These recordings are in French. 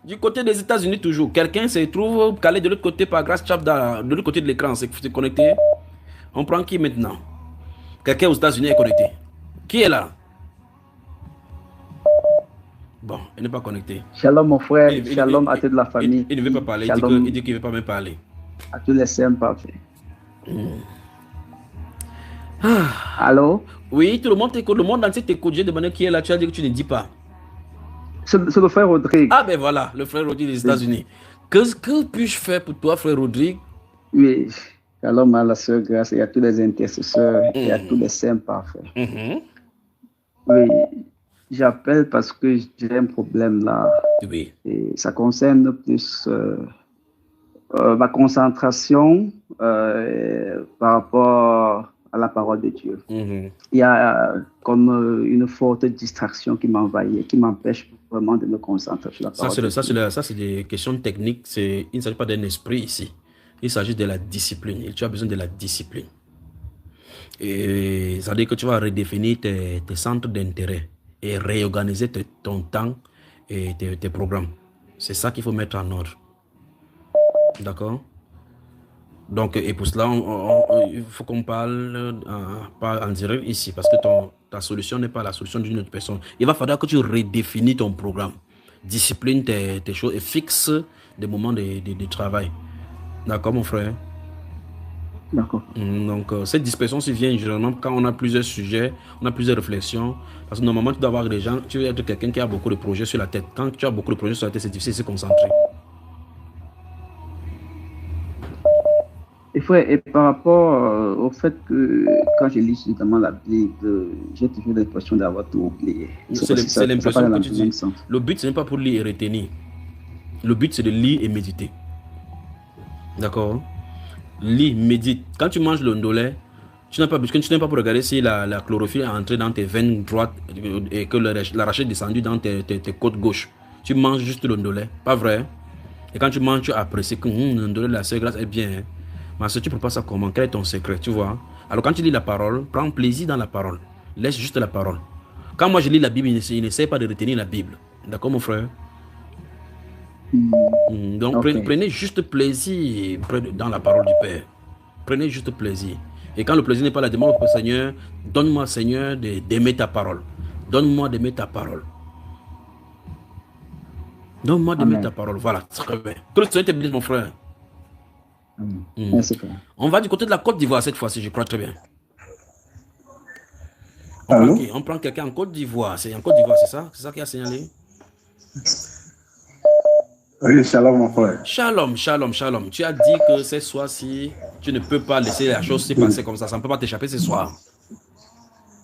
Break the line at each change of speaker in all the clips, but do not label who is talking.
Du côté des États-Unis, toujours. Quelqu'un se trouve calé de l'autre côté par grâce chat de l'autre côté de l'écran. C'est connecté. On prend qui maintenant? Quelqu'un aux États-Unis est connecté. Qui est là? Bon, il n'est pas connecté.
Shalom, mon frère.
Il, il-
Shalom à
il-
toute la famille.
il ne veut pas parler. Il
Shalom
dit qu'il ne veut pas même parler.
à tous les saints parfaits. Allô?
Oui, tout le monde t'écoute. Le monde entier t'écoute. J'ai demandé qui est là. Tu as dit que tu ne dis pas.
C'est le frère Rodrigue.
Ah ben voilà, le frère Rodrigue des États-Unis. Que puis-je faire pour toi, frère Rodrigue?
Oui. Shalom à la sœur Grâce et à tous les intercesseurs et à tous les saints parfaits. Oui. J'appelle parce que j'ai un problème là.
Oui.
Et ça concerne plus ma concentration par rapport à la parole de Dieu. Il y a comme une forte distraction qui m'envahit, qui m'empêche vraiment de me concentrer sur la parole de Dieu.
Ça, c'est des questions techniques. Il ne s'agit pas d'un esprit ici. Il s'agit de la discipline. Et tu as besoin de la discipline. Et ça veut dire que tu vas redéfinir tes centres d'intérêt et réorganiser ton temps et tes programmes. C'est ça qu'il faut mettre en ordre. D'accord? Donc, et pour cela, il faut qu'on parle pas en direct ici, parce que ta solution n'est pas la solution d'une autre personne. Il va falloir que tu redéfinis ton programme, discipline tes choses et fixe des moments de travail. D'accord, mon frère?
D'accord.
Donc, cette dispersion s'y vient généralement quand on a plusieurs sujets, on a plusieurs réflexions. Parce que normalement, tu dois avoir des gens, tu veux être quelqu'un qui a beaucoup de projets sur la tête. Quand tu as beaucoup de projets sur la tête, c'est difficile de se concentrer.
Et frère, et par rapport au fait que quand je lis notamment la Bible, j'ai toujours l'impression d'avoir tout oublié.
C'est l'impression que tu dis.
Sens.
Le but, ce n'est pas pour lire et retenir. Le but, c'est de lire et méditer. D'accord? Lis, médite. Quand tu manges le ndolé, tu n'as pas pour regarder si la chlorophylle est entrée dans tes veines droites et que l'arachide est descendu dans tes côtes gauches. Tu manges juste le ndolé, pas vrai? Et quand tu manges, tu apprécies que le ndolé, la sœur Grâce est bien. Mais si tu ne peux pas ça comment? Quel est ton secret, tu vois? Alors quand tu lis la parole, prends plaisir dans la parole. Laisse juste la parole. Quand moi je lis la Bible, il n'essaie pas de retenir la Bible. D'accord, mon frère? Donc okay. Prenez juste plaisir dans la parole du Père. Prenez juste plaisir. Et quand le plaisir n'est pas la demande au Seigneur, donne-moi, Seigneur, d'aimer ta parole. Donne-moi d'aimer ta parole. Donne-moi d'aimer ta parole. Voilà, très bien. Que le Seigneur te bénisse, mon frère.
Merci, frère.
On va du côté de la Côte d'Ivoire cette fois-ci, je crois très bien. On prend quelqu'un en Côte d'Ivoire. C'est en Côte d'Ivoire, c'est ça? C'est ça qui a signalé?
Oui, shalom, mon frère.
Shalom, shalom, shalom. Tu as dit que ce soir-ci, tu ne peux pas laisser la chose se passer comme ça. Ça ne peut pas t'échapper ce soir.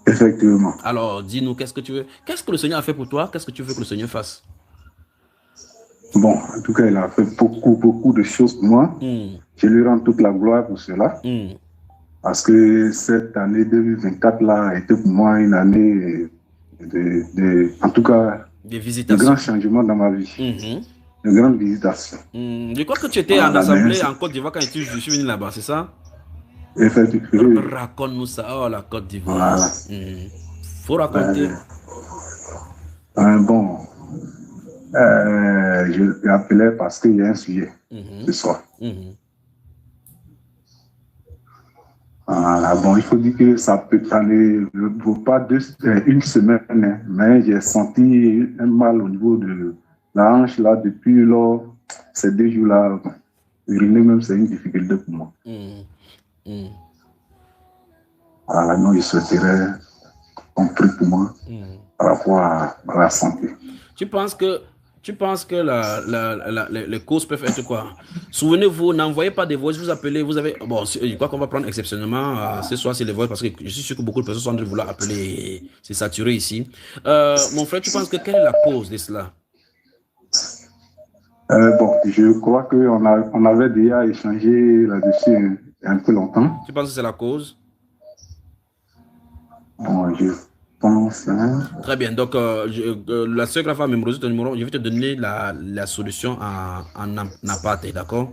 Effectivement.
Alors, dis-nous, qu'est-ce que tu veux? Qu'est-ce que le Seigneur a fait pour toi? Qu'est-ce que tu veux que le Seigneur fasse?
Bon, en tout cas, il a fait beaucoup de choses pour moi. Je lui rends toute la gloire pour cela. Parce que cette année 2024-là a été pour moi une année en tout cas, de grands changements dans ma vie. De grandes visitations.
Je crois que tu étais en assemblée en Côte d'Ivoire quand je suis venu là-bas, c'est ça?
Effectivement.
Raconte-nous ça. Oh, la Côte d'Ivoire. Voilà. Faut raconter.
Bon, je l'appelais parce qu'il y a un sujet ce soir. Voilà, bon, il faut dire que ça peut aller, pas une semaine, hein, mais j'ai senti un mal au niveau de la hanche là depuis ces 2 jours-là. Uriner même, c'est une difficulté pour moi. Voilà, non, je souhaiterais qu'on prie pour moi par rapport à la santé.
Tu penses que les causes peuvent être quoi? Souvenez-vous, n'envoyez pas des voix, vous appelez, vous avez... Bon, je crois qu'on va prendre exceptionnellement ce soir, c'est les voix, parce que je suis sûr que beaucoup de personnes sont en train de vouloir appeler, c'est saturé ici. Mon frère, tu penses que quelle est la cause de cela?
Bon, je crois qu'on avait déjà échangé là-dessus un peu longtemps.
Tu penses que c'est la cause?
Bon, je pense...
Très bien, donc la sœur Grâce va mémoriser ton numéro, je vais te donner la solution en aparté, d'accord?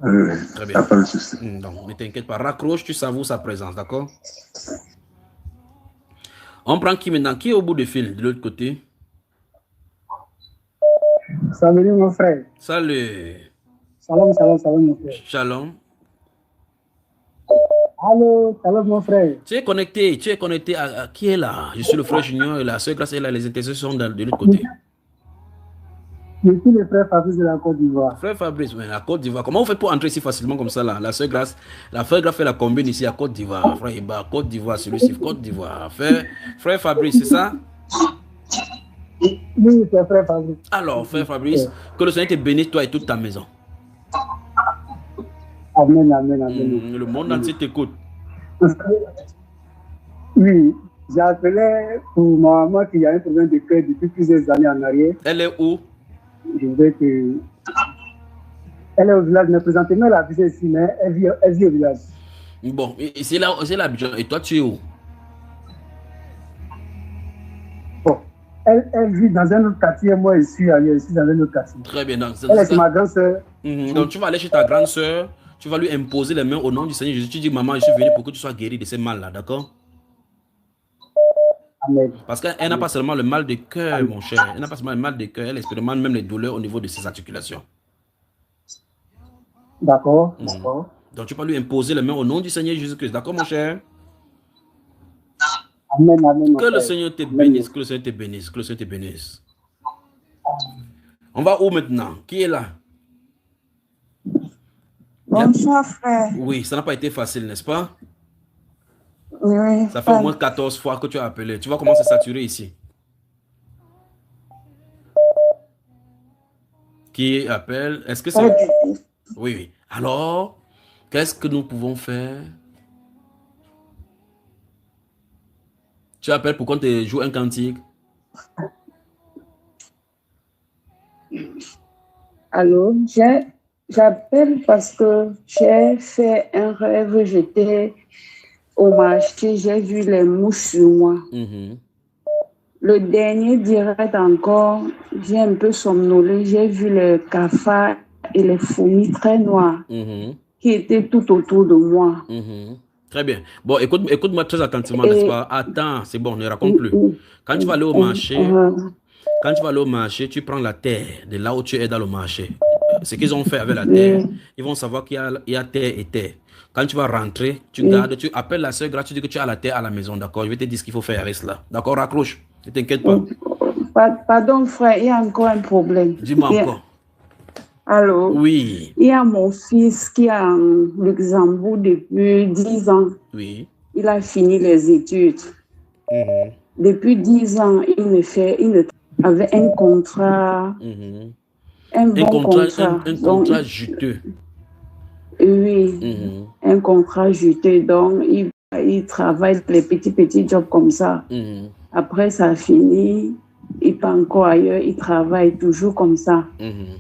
Très bien. Pas de souci.
Donc, ne t'inquiète pas, raccroche, tu savoures sa présence, d'accord? On prend qui maintenant? Qui est au bout du fil, de l'autre côté?
Salut mon frère.
Salut.
Salam, mon frère.
Shalom.
Allô, salam mon frère.
Tu es connecté à qui est là? Je suis le frère Junior et la soeur Grâce est là, les intercessions sont de l'autre côté.
Je suis le frère Fabrice de la Côte d'Ivoire.
Frère Fabrice, mais la Côte d'Ivoire. Comment vous faites pour entrer si facilement comme ça là? La soeur Grâce fait la combine ici à Côte d'Ivoire. Frère Iba, Côte d'Ivoire, celui-ci, Côte d'Ivoire. Frère Fabrice, c'est ça?
Oui, c'est frère Fabrice.
Alors, frère Fabrice, que le Seigneur te bénisse toi et toute ta maison.
Amen, amen, amen.
Le monde entier t'écoute.
Oui, j'ai appelé pour ma maman qui a un problème de cœur depuis plusieurs années en arrière.
Elle est où?
Je veux que... Elle est au village, mais présentement elle habite ici, mais elle vit au village.
Bon, c'est là l'Abidjan. Et toi, tu es où?
Bon, elle vit dans un autre quartier, moi je suis ailleurs, je suis dans un autre quartier.
Très bien. Donc,
elle est ma grande soeur.
Donc tu vas aller chez ta grande soeur, tu vas lui imposer les mains au nom du Seigneur Jésus. Tu dis, maman, je suis venu pour que tu sois guéri de ces mal-là, d'accord?
Amen.
Parce qu'elle n'a pas seulement le mal de cœur, mon cher. Elle n'a pas seulement le mal de cœur, elle expérimente même les douleurs au niveau de ses articulations.
D'accord.
Donc tu vas lui imposer les mains au nom du Seigneur Jésus-Christ. D'accord, mon cher?
Amen, amen.
Que le Seigneur te bénisse, que le Seigneur te bénisse, que le Seigneur te bénisse. On va où maintenant? Qui est là?
Bonsoir, frère.
Oui, ça n'a pas été facile, n'est-ce pas?
Oui.
Ça fait au moins 14 fois que tu as appelé. Tu vois comment c'est saturé ici. Qui appelle? Est-ce que c'est... Oui, oui. Alors, qu'est-ce que nous pouvons faire? Tu appelles pour qu'on te joue un cantique?
Allô, j'appelle parce que j'ai fait un rêve, j'étais au marché, j'ai vu les mouches sur moi. Le dernier direct encore, j'ai un peu somnolé, j'ai vu les cafards et les fourmis très noires qui étaient tout autour de moi.
Très bien. Bon, écoute-moi très attentivement, n'est-ce pas? Attends, c'est bon, ne raconte plus. Quand tu vas aller au marché, tu prends la terre de là où tu es dans le marché. Ce qu'ils ont fait avec la terre, ils vont savoir qu'il y a terre et terre. Quand tu vas rentrer, tu gardes, tu appelles la soeur gratuite, tu dis que tu as la terre à la maison, d'accord? Je vais te dire ce qu'il faut faire avec cela. D'accord, raccroche. Ne t'inquiète pas.
Pardon, frère, il y a encore un problème.
Dis-moi encore.
Allô?
Oui.
Il y a mon fils qui est en Luxembourg depuis 10 ans.
Oui.
Il a fini les études. Depuis 10 ans, il avait un contrat. Un
contrat juteux.
Oui, un contrat juteux. Donc, il travaille les petits jobs comme ça. Après, ça finit. Il part encore ailleurs. Il travaille toujours comme ça.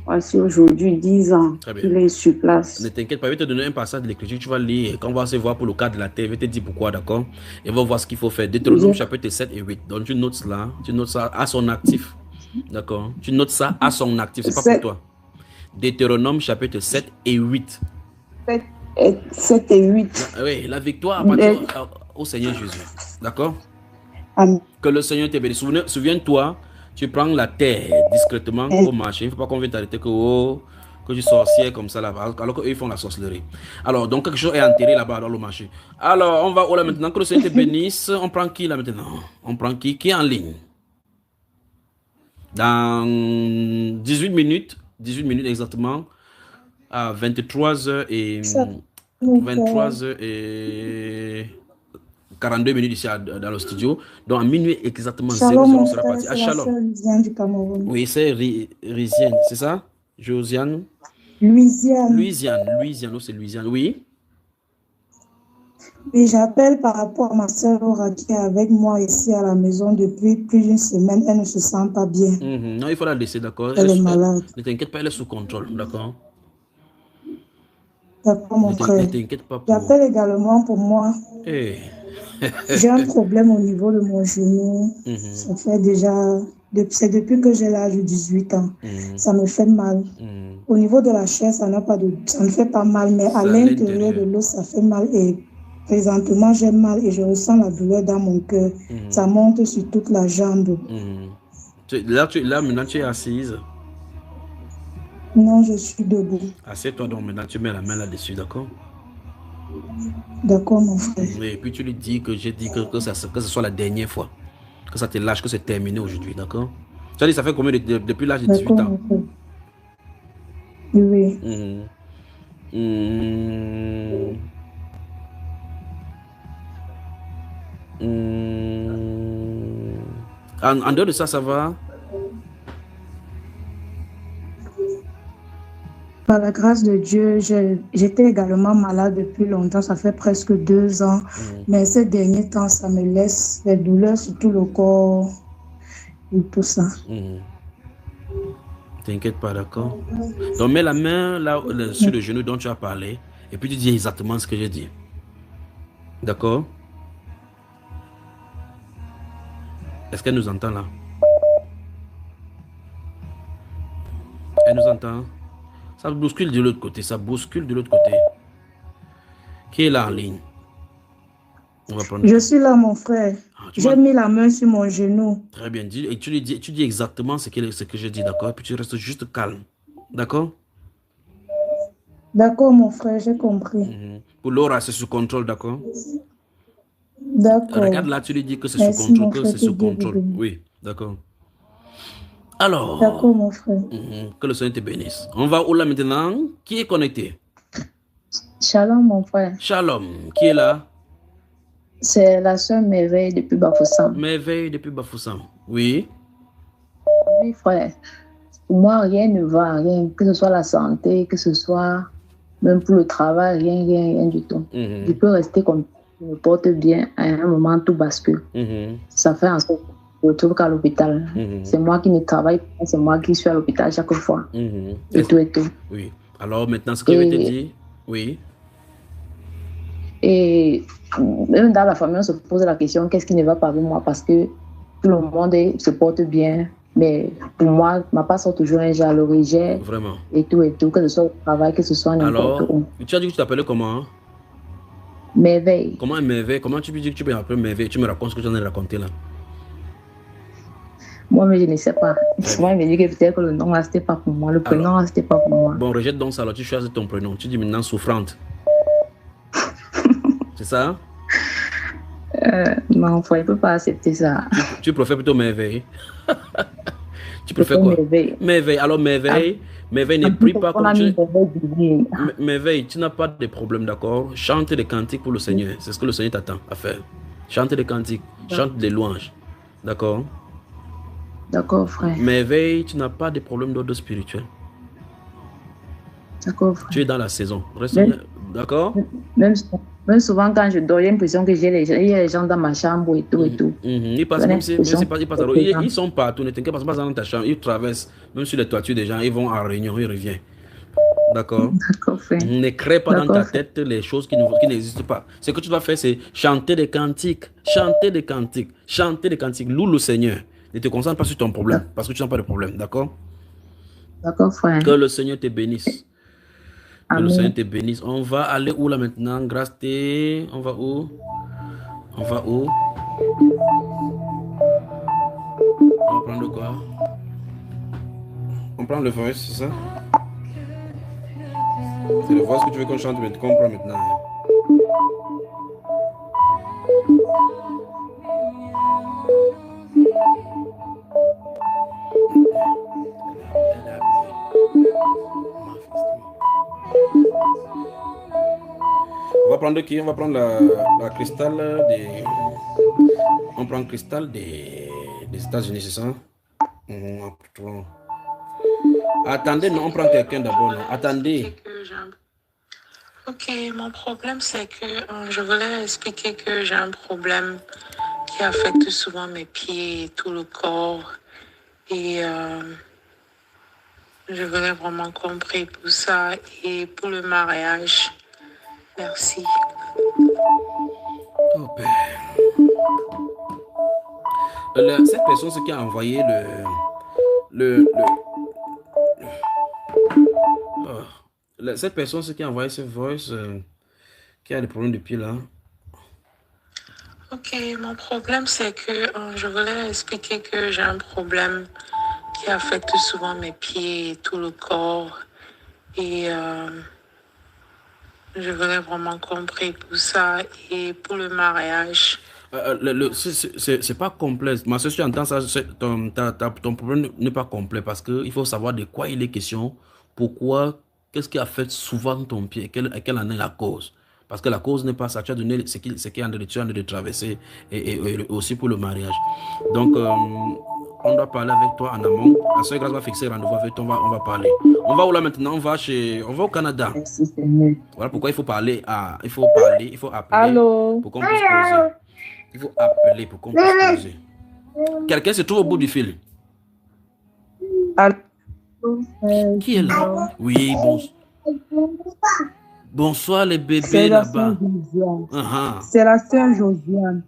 Voici aujourd'hui 10 ans qu'il est sur place.
Ne t'inquiète pas, je vais te donner un passage de l'écriture. Tu vas lire. Quand on va se voir pour le cas de la terre, je vais te dire pourquoi, d'accord? Et on va voir ce qu'il faut faire. Deutéronome chapitre 7 et 8. Donc, tu notes ça à son actif. D'accord? Tu notes ça à son actif. C'est pas pour toi. Deutéronome chapitre 7 et 8.
7 et 8.
Oui, la victoire appartient au Seigneur Jésus. D'accord? Que le Seigneur te bénisse. Souviens-toi, tu prends la terre discrètement au marché. Il ne faut pas qu'on vienne t'arrêter que tu sorcières comme ça là-bas, alors qu'eux ils font la sorcellerie. Alors, donc quelque chose est enterré là-bas dans le marché. Alors, on va où là maintenant? Que le Seigneur te bénisse. On prend qui là maintenant? On prend qui? Qui est en ligne? Dans 18 minutes exactement, à 23h et 42 minutes ici dans le studio. Donc à minuit exactement, 00 on sera parti. Shalom. Oui, c'est Louisiane, c'est ça? Josiane? Louisiane, c'est Louisiane, oui.
Et j'appelle par rapport à ma soeur Laura qui est avec moi ici à la maison depuis plus d'une semaine. Elle ne se sent pas bien.
Non, il faut la laisser, d'accord?
Elle est malade.
Ne t'inquiète pas, elle est sous contrôle, d'accord?
D'accord, mon frère.
Ne t'inquiète pas.
J'appelle également pour moi. J'ai un problème au niveau de mon genou. Ça fait déjà... C'est depuis que j'ai l'âge de 18 ans. Ça me fait mal. Au niveau de la chair, ça ne fait pas mal, mais à l'intérieur de l'os, ça fait mal. Et présentement, j'ai mal et je ressens la douleur dans mon cœur. Ça monte sur toute la jambe.
Là, maintenant, tu es assise.
Non, je suis debout.
Assieds-toi donc maintenant, tu mets la main là-dessus, d'accord?
D'accord, mon frère.
Et puis tu lui dis que j'ai dit que ce soit la dernière fois. Que ça te lâche, que c'est terminé aujourd'hui, d'accord? Tu as dit ça fait combien depuis l'âge de 18 ans?
Oui.
En dehors de ça, ça va?
Par la grâce de Dieu, j'étais également malade depuis longtemps, ça fait presque 2 ans. Mais ces derniers temps, ça me laisse des douleurs sur tout le corps et tout ça.
T'inquiète pas, d'accord? Donc mets la main là sur le genou dont tu as parlé et puis tu dis exactement ce que j'ai dit. D'accord? Est-ce qu'elle nous entend là? Elle nous entend? Ça bouscule de l'autre côté, ça bouscule de l'autre côté. Qui est là en ligne?
Je suis là, mon frère. J'ai mis la main sur mon genou.
Très bien. Et tu dis exactement ce que j'ai dit, d'accord? Et puis tu restes juste calme. D'accord?
D'accord, mon frère, j'ai compris.
Pour Laura, c'est sous contrôle, d'accord?
D'accord.
Regarde là, tu lui dis que c'est sous contrôle, que c'est sous contrôle. Oui, d'accord. Alors.
D'accord, mon frère.
Que le Seigneur te bénisse. On va où là maintenant? Qui est connecté?
Shalom, mon frère.
Shalom. Qui est là?
C'est la sœur Merveille depuis Bafoussam.
Merveille depuis Bafoussam. Oui.
Oui, frère. Pour moi, rien ne va, rien. Que ce soit la santé, que ce soit même pour le travail, rien du tout. Je peux rester comme je me porte bien. À un moment, tout bascule. Ça fait en sorte que je retrouve qu'à l'hôpital. C'est moi qui ne travaille pas, c'est moi qui suis à l'hôpital chaque fois. Et tout et tout.
Oui. Alors maintenant, ce que je vais te dire, oui.
Et même dans la famille, on se pose la question, qu'est-ce qui ne va pas avec moi? Parce que tout le monde se porte bien. Mais pour moi, ma part sort toujours un jaloux,
vraiment.
Et tout, que ce soit au travail, que ce soit n'importe où.
Alors, tu as dit que tu t'appelais comment?
Merveille.
Comment Merveille? Comment tu peux dire que tu peux appeler Merveille? Tu me racontes ce que tu en as raconté là.
Moi, mais je ne sais pas. Souvent, il me dit que peut-être que le nom là, c'était pas pour moi. Le prénom là, c'était pas pour moi.
Bon, rejette donc ça, alors tu choisis ton prénom. Tu dis maintenant souffrante. C'est ça?
Non, il ne peut pas accepter ça.
Tu préfères plutôt Merveille? Tu préfères quoi? Merveille. Alors Merveille, Merveille ne prie pas comme tu... Merveille, tu n'as pas de problème, d'accord? Chante des cantiques pour le Seigneur. C'est ce que le Seigneur t'attend à faire. Chante des cantiques, chante des louanges. D'accord?
D'accord, frère.
Merveille, tu n'as pas de problème d'ordre spirituel.
D'accord, frère.
Tu es dans la saison. Reste d'accord?
Même souvent quand je dors, j'ai l'impression que il y a les gens dans ma chambre et tout et tout.
Ils sont partout, ne t'inquiète pas dans ta chambre. Ils traversent, même sur les toitures des gens, ils vont en réunion, ils reviennent. D'accord?
D'accord, frère.
Ne crée pas dans ta tête les choses qui n'existent pas. Ce que tu dois faire, c'est chanter des cantiques. Chanter des cantiques. Chanter des cantiques. Loue le Seigneur. Ne te concentre pas sur ton problème, parce que tu n'as pas de problème. D'accord?
D'accord, frère.
Que le Seigneur te bénisse. Que
Amen.
le Seigneur te bénisse. On va aller où là maintenant? Grâce T. On va où? On va où? On va prendre quoi? On prend le voice, c'est ça? C'est le voice que tu veux qu'on chante, mais tu comprends maintenant. On va prendre qui? On va prendre la cristal des... On prend cristal des États-Unis, c'est ça? Attendez, non, on prend quelqu'un d'abord. Attendez.
Ok, mon problème, c'est que je voulais expliquer que j'ai un problème qui affecte souvent mes pieds et tout le corps. Et je voulais vraiment compris pour ça et pour le mariage. Merci.
Oh, Père. Cette personne, ce qui a envoyé cette personne, ce qui a envoyé ce voice, qui a des problèmes de pied là.
Ok, mon problème, c'est que je voulais expliquer que j'ai un problème qui affecte souvent mes pieds et tout le corps. Et je voudrais vraiment qu'on prie pour ça et pour le mariage.
C'est pas complet. Ma soeur, si tu entends ça, ton problème n'est pas complet parce qu'il faut savoir de quoi il est question, pourquoi, qu'est-ce qui affecte souvent ton pied, quelle en est la cause. Parce que la cause n'est pas ça, tu as donné ce qui est en train de traverser et aussi pour le mariage. Donc, on doit parler avec toi en amont. La soeur Grâce va fixer rendez-vous avec toi, on va parler. On va où là maintenant? On va au Canada. Voilà pourquoi il faut parler, il faut appeler.
Allô?
Pour qu'on puisse poser. Il faut appeler pour qu'on puisse poser. Quelqu'un se trouve au bout du fil.
Allô?
Qui est là? Oui, bonsoir les bébés là-bas.
C'est la sœur Josiane.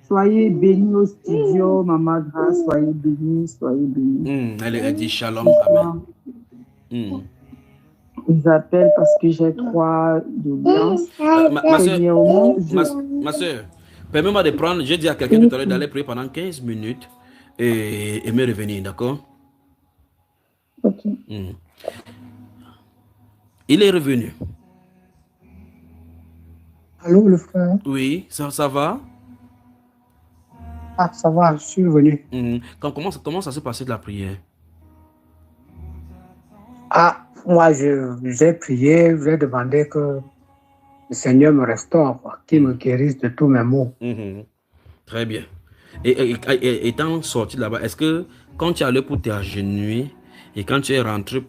Soyez bénis au studio, Maman Grâce. Soyez bénis, soyez bénis.
Elle dit shalom, amen.
Ils appellent parce que j'ai 3 doléances.
Ma soeur, permets-moi de prendre, j'ai dit à quelqu'un tout à l'heure d'aller prier pendant 15 minutes et me revenir, d'accord?
Ok.
Il est revenu.
Allô, le frère?
Oui, ça va?
Ah, ça va, je suis revenu.
Comment ça s'est passé de la prière?
Ah, moi, j'ai prié, j'ai demandé que le Seigneur me restaure, qu'il me guérisse de tous mes maux.
Très bien. Et étant sorti de là-bas, est-ce que quand tu es allé pour t'agenouiller et quand tu es rentré,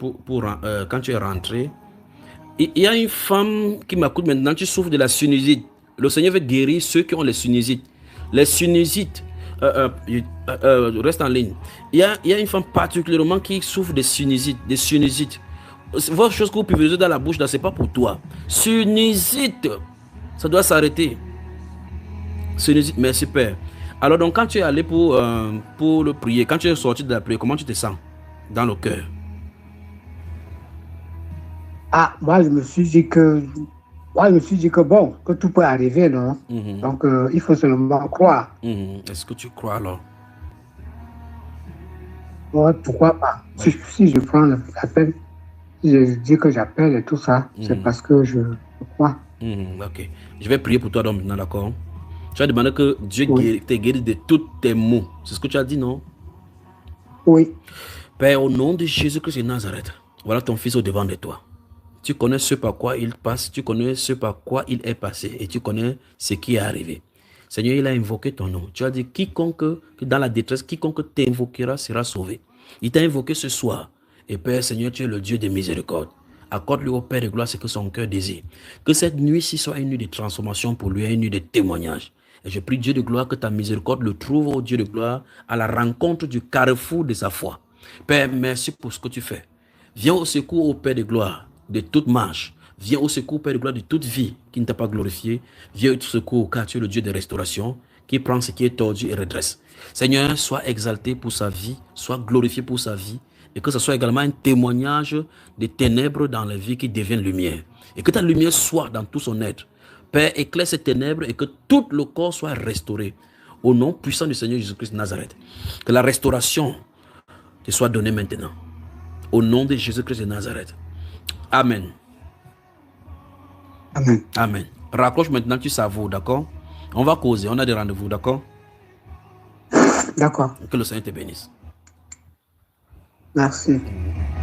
quand tu es rentré, il y a une femme qui m'écoute maintenant, tu souffres de la sinusite. Le Seigneur veut guérir ceux qui ont les sinusites. Les sinusites, reste en ligne. Il y a une femme particulièrement qui souffre de sinusite. Votre chose que vous pouvez dans la bouche, là, ce n'est pas pour toi. Sinusite, ça doit s'arrêter. Sinusite, merci Père. Alors donc quand tu es allé pour le prier, quand tu es sorti de la prière, comment tu te sens dans le cœur?
Ah, moi je me suis dit que bon, que tout peut arriver, non? Donc il faut seulement croire.
Est-ce que tu crois alors?
Ouais, pourquoi pas? Si je prends l'appel, si je dis que j'appelle et tout ça, c'est parce que je crois.
Ok. Je vais prier pour toi donc maintenant, d'accord? Tu as demandé que Dieu te guérisse de tous tes maux. C'est ce que tu as dit, non?
Oui.
Père, au nom de Jésus-Christ de Nazareth, voilà ton fils au devant de toi. Tu connais ce par quoi il passe, tu connais ce par quoi il est passé et tu connais ce qui est arrivé. Seigneur, il a invoqué ton nom. Tu as dit quiconque, dans la détresse, quiconque t'invoquera sera sauvé. Il t'a invoqué ce soir. Et Père, Seigneur, tu es le Dieu de miséricorde. Accorde-lui au Père de gloire ce que son cœur désire. Que cette nuit-ci soit une nuit de transformation pour lui, une nuit de témoignage. Et je prie Dieu de gloire que ta miséricorde le trouve, ô Dieu de gloire, à la rencontre du carrefour de sa foi. Père, merci pour ce que tu fais. Viens au secours, ô Père de gloire, de toute marche. Viens au secours, Père de gloire, de toute vie qui ne t'a pas glorifié. Viens au secours, car tu es le Dieu de restauration, qui prend ce qui est tordu et redresse. Seigneur, sois exalté pour sa vie, sois glorifié pour sa vie, et que ce soit également un témoignage des ténèbres dans la vie qui deviennent lumière. Et que ta lumière soit dans tout son être. Père, éclaire ces ténèbres et que tout le corps soit restauré. Au nom puissant du Seigneur Jésus-Christ de Nazareth. Que la restauration te soit donnée maintenant. Au nom de Jésus-Christ de Nazareth. Amen.
Amen.
Amen. Raccroche maintenant, tu savoures, d'accord? On va causer, on a des rendez-vous, d'accord?
D'accord.
Que le Seigneur te bénisse.
Merci.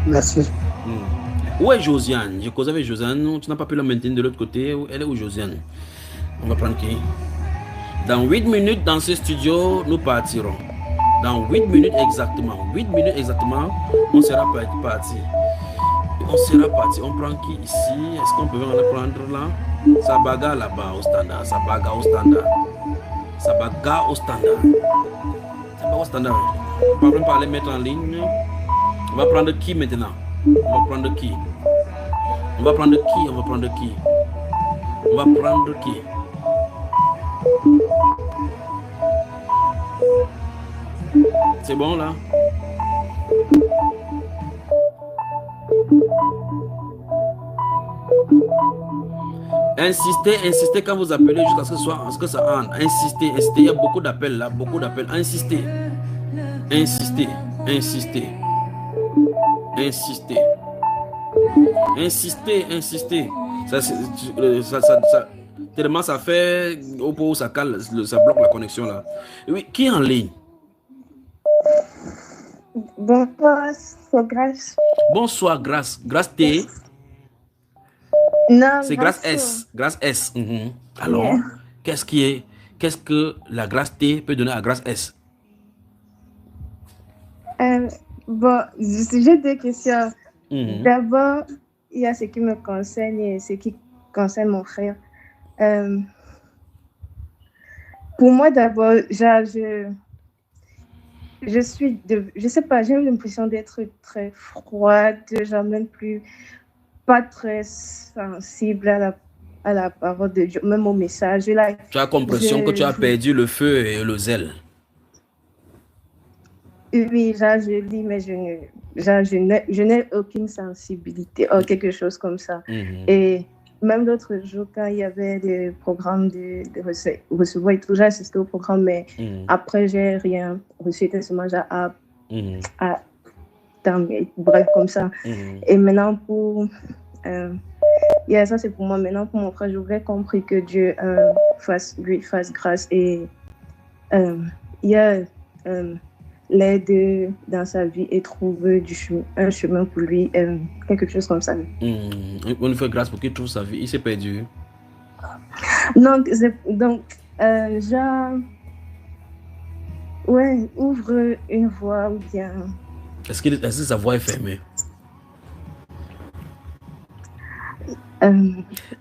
Merci.
Où est Josiane? Je causais avec Josiane. Tu n'as pas pu la maintenir de l'autre côté. Elle est où, Josiane? On va prendre qui? Dans 8 minutes, dans ce studio, nous partirons. Dans 8 minutes exactement. 8 minutes exactement, on sera parti. On sera parti. On prend qui ici? Est-ce qu'on peut le prendre là? Sabaga là-bas au standard. Sabaga au standard. Sabaga au standard. Sabaga au standard. On va pas les mettre en ligne. On va prendre qui maintenant? On va prendre qui? On va prendre qui? On va prendre qui? On va prendre qui? C'est bon là? Insistez quand vous appelez jusqu'à ce que ça entre. Insistez. Il y a beaucoup d'appels là, beaucoup d'appels. Insistez. Insister. Insister. Tellement ça fait au pot où ça cale, ça bloque la connexion là. Oui, qui est en ligne?
Bonsoir, c'est Grâce.
Bonsoir, Grâce. Grâce T.
Non,
c'est Grâce S. Grâce S. Alors, yeah. Qu'est-ce que la Grâce T peut donner à Grâce S?
Bon, j'ai deux questions. D'abord, il y a ce qui me concerne et ce qui concerne mon frère. Pour moi, d'abord, je sais pas, j'ai l'impression d'être très froide, genre même plus, pas très sensible à la parole de Dieu, même au message. Tu
as l'impression que tu as perdu le feu et le zèle.
Oui, genre, je lis, mais je n'ai aucune sensibilité, ou quelque chose comme ça. Et même l'autre jour, quand il y avait des programmes de recevoir et tout, j'ai assisté au programme, mais après, j'ai rien reçu, c'était seulement genre bref, comme ça. Et maintenant, pour... ça, c'est pour moi. Maintenant, pour mon frère, j'aurais compris que Dieu lui fasse grâce et il y a l'aide dans sa vie et trouver un chemin pour lui, quelque chose comme ça.
On lui fait grâce pour qu'il trouve sa vie. Il s'est perdu.
Donc genre, ouais, ouvre une voie ou bien...
Est-ce que sa voie est fermée?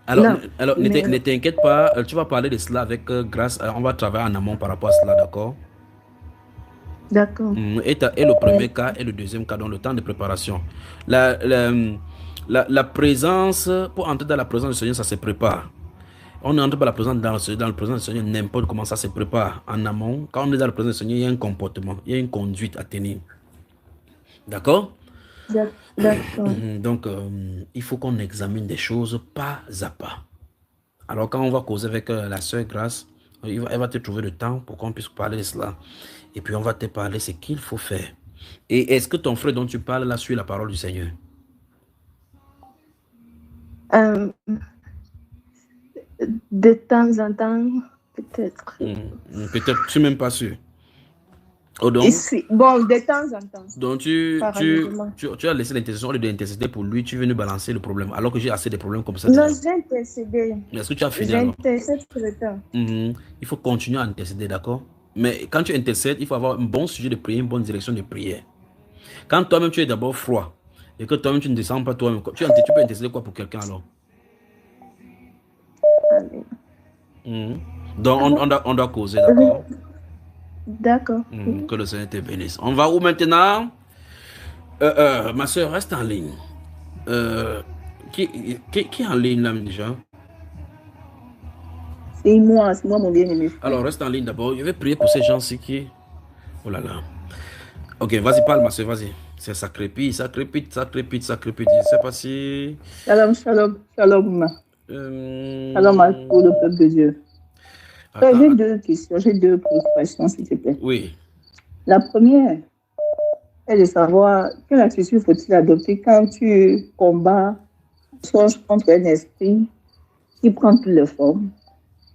Alors, ne t'inquiète pas, tu vas parler de cela avec Grâce. On va travailler en amont par rapport à cela, d'accord?
D'accord.
Et le premier cas et le deuxième cas dans le temps de préparation. La présence, pour entrer dans la présence du Seigneur, ça se prépare. On n'entre pas dans la présence du Seigneur n'importe comment, ça se prépare en amont. Quand on est dans la présence du Seigneur, il y a un comportement, il y a une conduite à tenir. D'accord?
D'accord.
Donc, il faut qu'on examine des choses pas à pas. Alors, quand on va causer avec la sœur Grâce, elle va te trouver le temps pour qu'on puisse parler de cela. Et puis, on va te parler ce qu'il faut faire. Et est-ce que ton frère dont tu parles là suit la parole du Seigneur?
De temps en temps, peut-être.
Peut-être, je ne suis même pas sûr. Oh, donc,
bon, de temps en temps.
Donc, tu as laissé l'intercession de l'intercéder pour lui, tu veux nous balancer le problème, alors que j'ai assez de problèmes comme ça.
Non, j'ai intercédé.
Est-ce que tu as fini?
J'intercède tout le temps.
Il faut continuer à intercéder, d'accord? Mais quand tu intercèdes, il faut avoir un bon sujet de prière, une bonne direction de prière. Quand toi-même tu es d'abord froid et que toi-même tu ne descends pas toi-même, tu peux intercéder quoi pour quelqu'un alors? Donc on doit causer, d'accord?
D'accord.
Que le Seigneur te bénisse. On va où maintenant? Ma soeur, reste en ligne. Qui est en ligne là déjà?
C'est moi mon bien-aimé.
Alors reste en ligne d'abord. Je vais prier pour ces gens-ci qui... Oh là là. Ok, vas-y, parle ma soeur, vas-y. Ça crépite. Je ne sais pas si...
Shalom. Shalom à tout le peuple de Dieu. J'ai deux questions, j'ai deux préoccupations, s'il te plaît.
Oui.
La première est de savoir quelle attitude faut-il adopter quand tu combats, songes contre un esprit qui prend toutes les formes,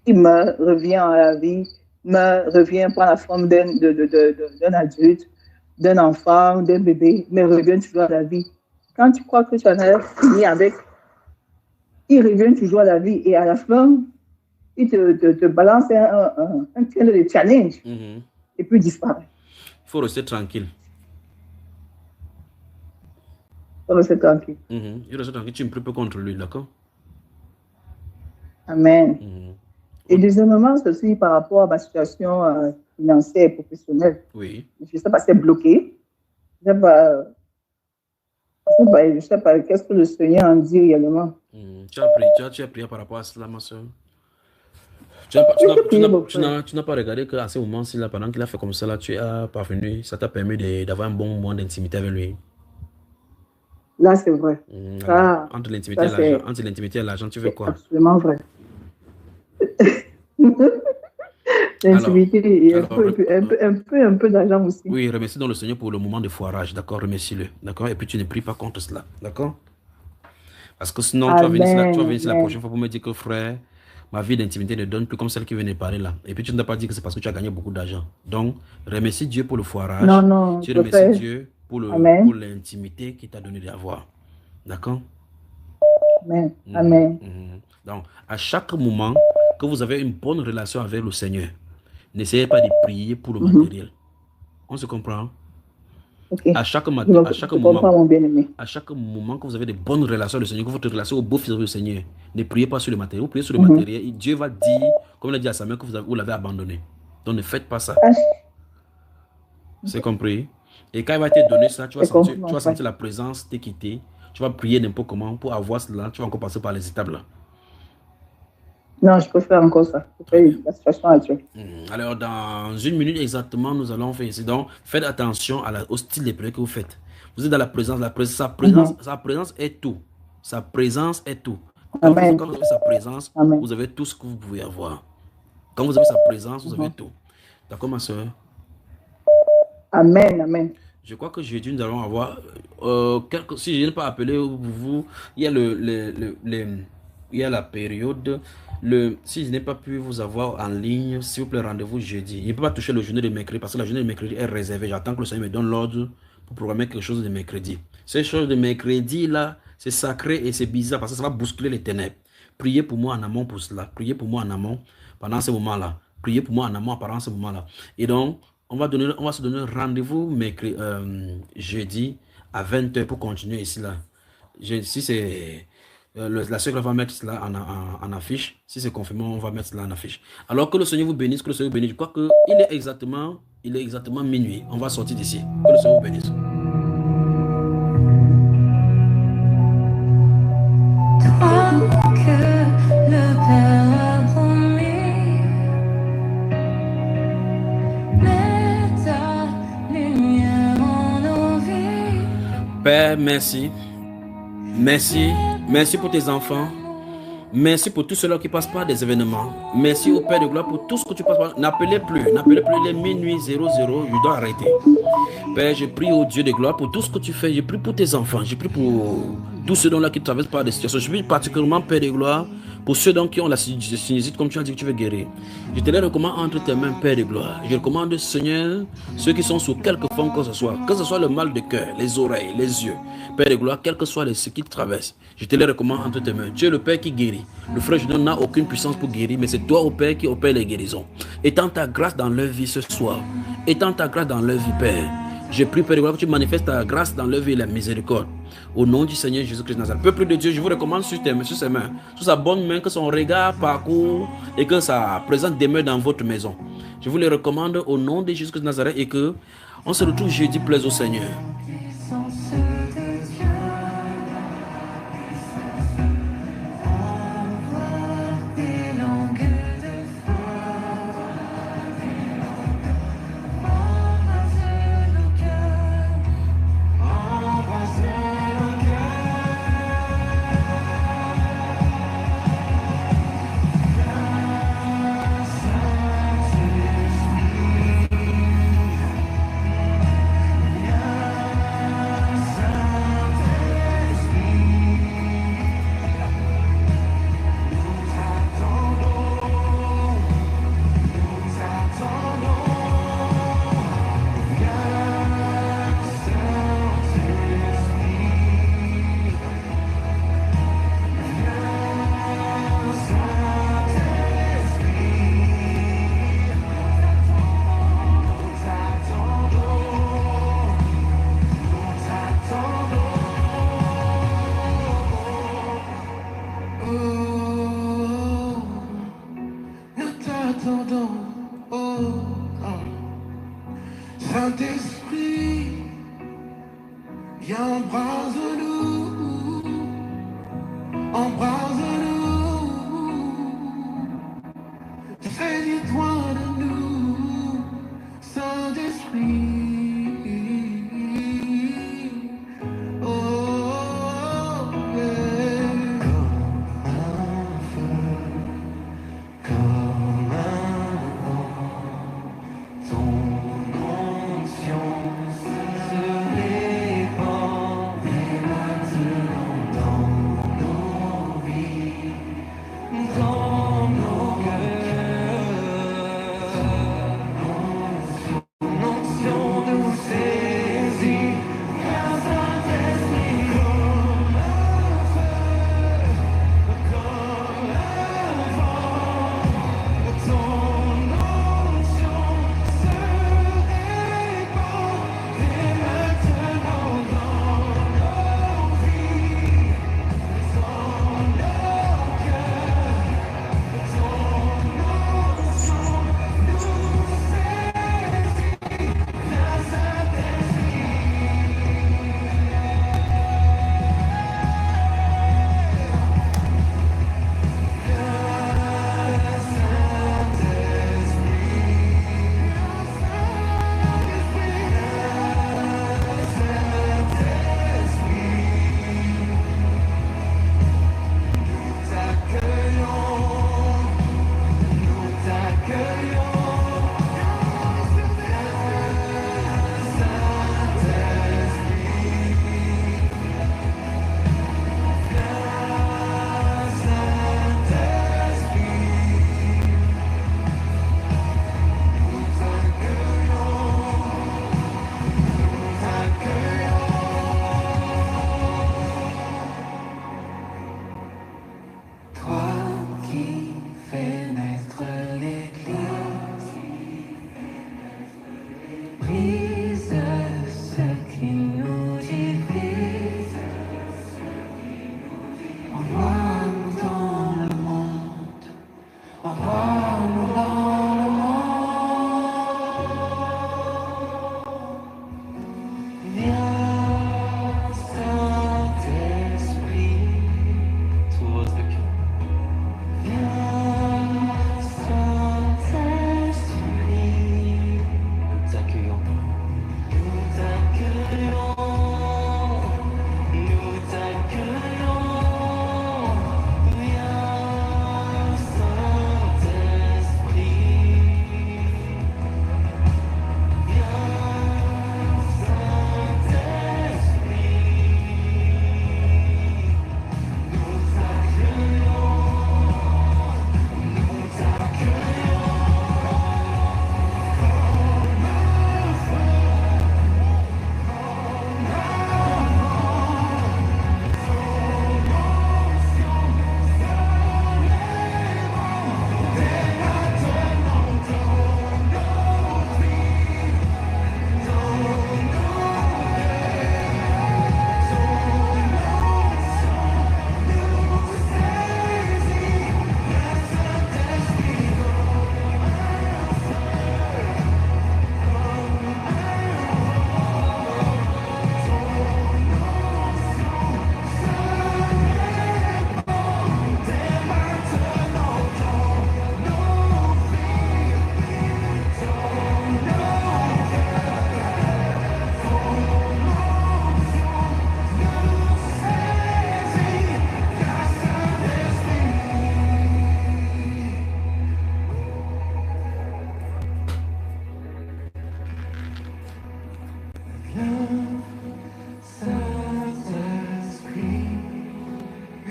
qui revient à la vie, revient prendre la forme d'un adulte, d'un enfant, d'un bébé, mais revient toujours à la vie. Quand tu crois que tu en as fini avec, il revient toujours à la vie et à la fin, il te balance un challenge et puis disparaît.
Il faut rester tranquille.
Il reste tranquille.
Tu ne peux pas contre lui, d'accord?
Amen. Et deuxièmement, ceci par rapport à ma situation financière et professionnelle.
Oui.
Je ne sais pas si c'est bloqué. Je ne sais pas qu'est-ce que le Seigneur en dit réellement.
Tu as prié par rapport à cela, ma soeur? Tu n'as pas regardé qu'à ce moment-ci, pendant qu'il a fait comme ça, là, tu as parvenu, ça t'a permis d'avoir un bon moment d'intimité avec lui.
Là, c'est vrai.
Entre l'intimité et l'argent, tu veux quoi?
Absolument vrai. L'intimité et un peu d'argent aussi.
Oui, remercie donc le Seigneur pour le moment de foirage, d'accord? Remercie-le, d'accord? Et puis tu ne pries pas contre cela, d'accord? Parce que sinon, tu vas venir ici la prochaine fois pour me dire que frère, ma vie d'intimité ne donne plus comme celle qui venait parler là. Et puis tu ne dois pas dire que c'est parce que tu as gagné beaucoup d'argent. Donc, remercie Dieu pour le foirage.
Non,
tu remercies Dieu pour l'intimité qu'il t'a donné d'avoir. D'accord?
Amen. Amen.
Donc, à chaque moment que vous avez une bonne relation avec le Seigneur, n'essayez pas de prier pour le matériel. On se comprend?
Okay.
À chaque moment que vous avez de bonnes relations avec le Seigneur, que votre relation au beau fils du Seigneur, ne priez pas sur le matériel. Vous priez sur le matériel et Dieu va dire, comme il a dit à Samuel, que vous l'avez abandonné. Donc ne faites pas ça. C'est compris? Et quand il va te donner ça, tu vas sentir la présence te quitter. Tu vas prier n'importe comment pour avoir cela. Tu vas encore passer par les étapes là.
Non, je peux faire encore ça. La situation actuelle.
Alors, dans 1 minute exactement, nous allons faire ici. Donc, faites attention au style de prière que vous faites. Vous êtes dans la présence. Sa présence est tout. Sa présence est tout. Quand vous avez sa présence, vous avez tout ce que vous pouvez avoir. Quand vous avez sa présence, vous avez tout. D'accord, ma soeur?
Amen, amen.
Je crois que jeudi, nous allons avoir si je n'ai pas appelé vous, il y a il y a la période. Si je n'ai pas pu vous avoir en ligne, s'il vous plaît, rendez-vous jeudi. Je ne peux pas toucher le journée de mercredi parce que la journée de mercredi est réservée. J'attends que le Seigneur me donne l'ordre pour programmer quelque chose de mercredi. Ces choses de mercredi là, c'est sacré et c'est bizarre parce que ça va bousculer les ténèbres. Priez pour moi en amont pour cela. Priez pour moi en amont pendant ce moment-là. Priez pour moi en amont pendant ce moment-là. Et donc, on va se donner rendez-vous jeudi à 20h pour continuer ici là. Si c'est la sœur va mettre cela en affiche. Si c'est confirmé, on va mettre cela en affiche. Alors que le Seigneur vous bénisse, que le Seigneur vous bénisse. Je crois qu'il est exactement minuit. On va sortir d'ici. Que le Seigneur vous bénisse. Père, merci. Merci pour tes enfants. Merci pour tous ceux-là qui passent par des événements. Merci au Père de gloire pour tout ce que tu passes par. N'appelez plus les minuit 00. Je dois arrêter. Père, je prie au Dieu de gloire pour tout ce que tu fais. Je prie pour tes enfants. Je prie pour tous ceux-là qui traversent par des situations. Je prie particulièrement, Père de gloire, pour ceux qui ont la sinusite, comme tu as dit que tu veux guérir. Je te les recommande entre tes mains, Père de gloire. Je recommande, Seigneur, ceux qui sont sous quelque forme que ce soit le mal de cœur, les oreilles, les yeux. Père de gloire, quel que soit ce qui te traverse, je te les recommande entre tes mains. Tu es le Père qui guérit. Le frère Junon n'a aucune puissance pour guérir, mais c'est toi, au Père, qui opère les guérisons. Étends ta grâce dans leur vie ce soir. Étends ta grâce dans leur vie, Père. Je prie, Père de gloire, que tu manifestes ta grâce dans leur vie et la miséricorde. Au nom du Seigneur Jésus-Christ de Nazareth. Peuple de Dieu, je vous recommande sur ses mains, sur sa bonne main, que son regard parcourt et que sa présence demeure dans votre maison. Je vous les recommande au nom de Jésus-Christ de Nazareth et que on se retrouve jeudi, plaise au Seigneur.